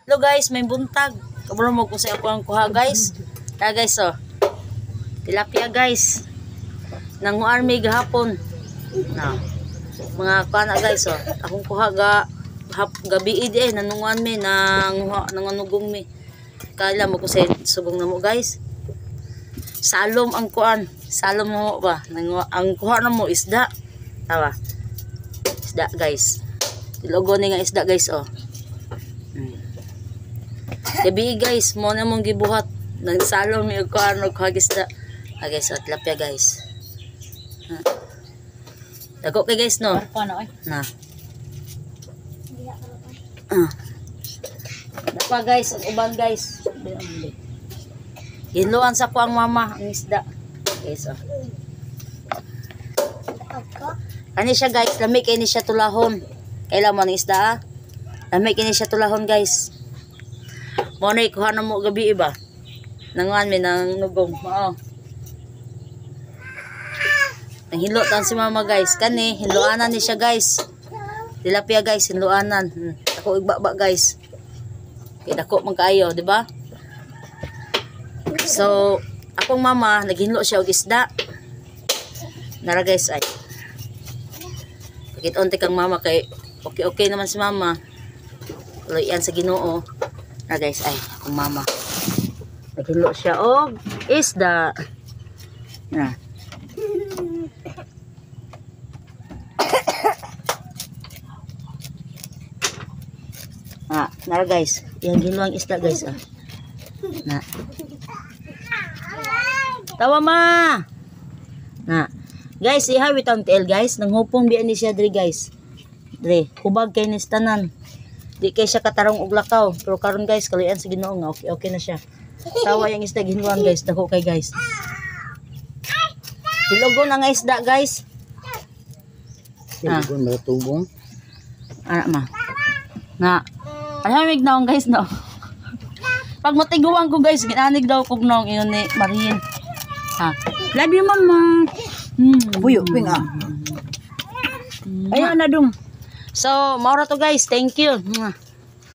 Hello guys, may buntag. Kabalo mo kung sa ako ang kuha guys. Kaya guys oh. Tilapia guys. Nanguan mi gahapon. Na. Mga kana guys oh. Akong kuha gabi eh nanunguan mi nanganugong mi. Kala mo ko sa subong na mo guys. Salom ang kuan. Salom mo ba? Ang kuha na mo isda. Tawa. Isda guys. Logo ni nga isda guys oh. Gabi guys, mo na mong gibuhat. Nagsalong mi og kuan og isda. Guys, at tilapia guys. Dako kay guys no. Na. Dako guys, ang uban guys. Ginluan sa ko ang mama ang isda. Guys oh. Ani siya guys, lami kay ni siya tulahon. Kailan mo ng isda? Lami kay ni siya tulahon guys. Mo na ikuha na mo gabi iba. Nanguan mi nang nugong. Mao. Nanghinlo tan si mama guys. Kani hinluanan ni siya guys. Tilapia guys, hinluanan. Ako igbaba guys. Kay dako man kaayo, di ba? So, akong mama naghinlo siya og isda. Nara guys ay. Pakit-onti kang mama kay okay naman si mama. Loyan sa Ginoo. Na guys ay akong mama naghilo siya og isda na nara guys yung ginuang isda guys na tawa ma na guys ihawit ang tail guys nang hupong biyan ni siya dre guys dre hubag kay ni tanan. Di kay siya katarong og lakaw. Pero karon guys, kalayan sa Ginoo nga okay na siya. Tawa yang isda ginhuan guys, dako kay guys. Dilogo na nga isda guys. Dilogo na tubong. Ana ma. Na. Alamig naong guys no. Pag matiguan ko guys, ginanig daw kog naong iyon ni Marin. Love you mama. Buyo pinga. Ayo na dong. So, maura to guys. Thank you.